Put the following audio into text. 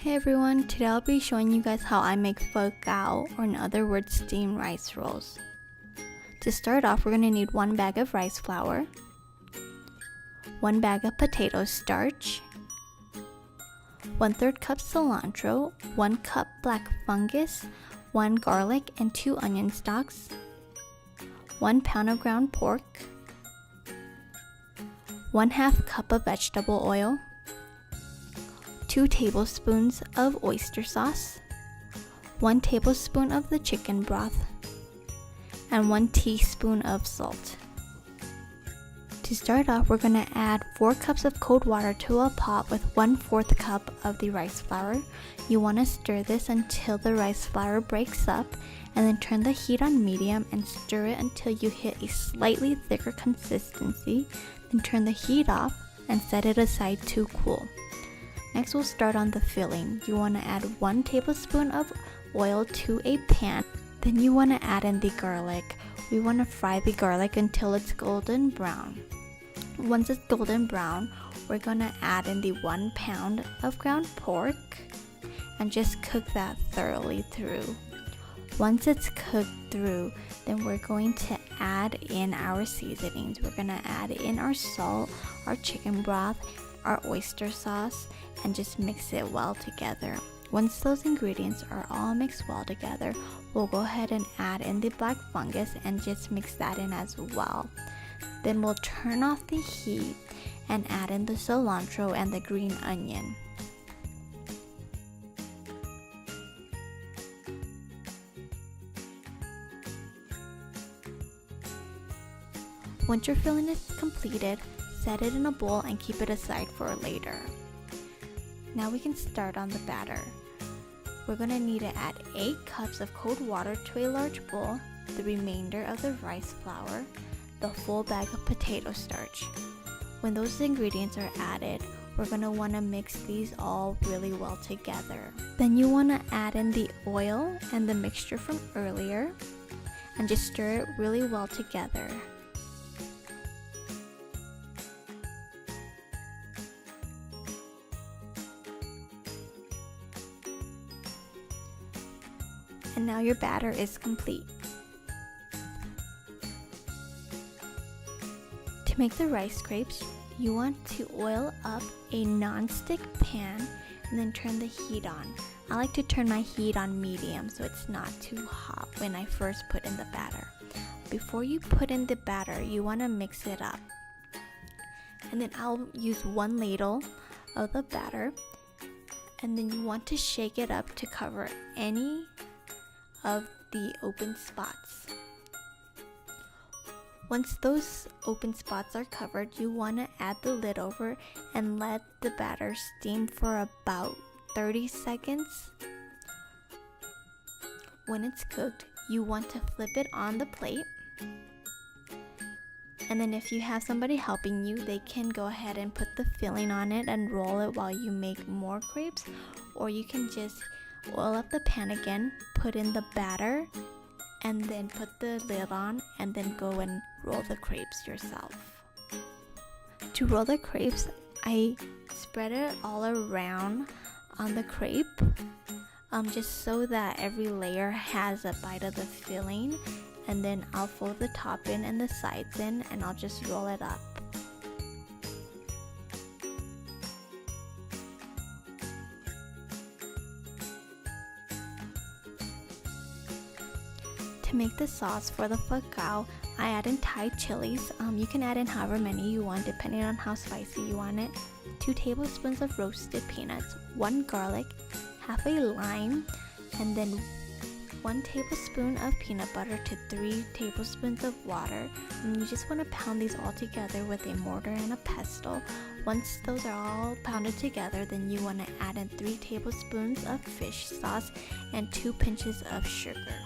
Hey everyone, today I'll be showing you guys how I make Fawm Kauv, or in other words, steamed rice rolls. To start off, we're going to need 1 bag of rice flour, 1 bag of potato starch, 1/3 cup cilantro, 1 cup black fungus, 1 garlic and 2 onion stalks, 1 pound of ground pork, 1/2 cup of vegetable oil, 2 tablespoons of oyster sauce, 1 tablespoon of the chicken broth, and 1 teaspoon of salt. To start off, we're going to add 4 cups of cold water to a pot with 1/4 cup of the rice flour. You want to stir this until the rice flour breaks up, and then turn the heat on medium and stir it until you hit a slightly thicker consistency. Then turn the heat off and set it aside to cool. Next, we'll start on the filling. You want to add 1 tablespoon of oil to a pan. Then you want to add in the garlic. We want to fry the garlic until it's golden brown. Once it's golden brown, we're going to add in the 1 pound of ground pork and just cook that thoroughly through. Once it's cooked through, then we're going to add in our seasonings. We're going to add in our salt, our chicken broth, our oyster sauce, and just mix it well together. Once those ingredients are all mixed well together, we'll go ahead and add in the black fungus and just mix that in as well. Then we'll turn off the heat and add in the cilantro and the green onion. Once your filling is completed, set it in a bowl and keep it aside for later. Now we can start on the batter. We're going to need to add 8 cups of cold water to a large bowl, the remainder of the rice flour, the full bag of potato starch. When those ingredients are added, we're going to want to mix these all really well together. Then you want to add in the oil and the mixture from earlier and just stir it really well together. And now your batter is complete. To make the rice crepes, you want to oil up a non-stick pan and then turn the heat on. I like to turn my heat on medium so it's not too hot when I first put in the batter. Before you put in the batter, you want to mix it up. And then I'll use 1 ladle of the batter, and then you want to shake it up to cover any of the open spots. Once those open spots are covered, you want to add the lid over and let the batter steam for about 30 seconds. When it's cooked, you want to flip it on the plate. And then if you have somebody helping you, they can go ahead and put the filling on it and roll it while you make more crepes, or you can just oil up the pan again, put in the batter, and then put the lid on, and then go and roll the crepes yourself. To roll the crepes, I spread it all around on the crepe, just so that every layer has a bite of the filling, and then I'll fold the top in and the sides in, and I'll just roll it up. To make the sauce for the Fawm Kauv, I add in Thai chilies. You can add in however many you want depending on how spicy you want it. 2 tablespoons of roasted peanuts, 1 garlic, half a lime, and then 1 tablespoon of peanut butter to 3 tablespoons of water. And you just want to pound these all together with a mortar and a pestle. Once those are all pounded together, then you want to add in 3 tablespoons of fish sauce and 2 pinches of sugar.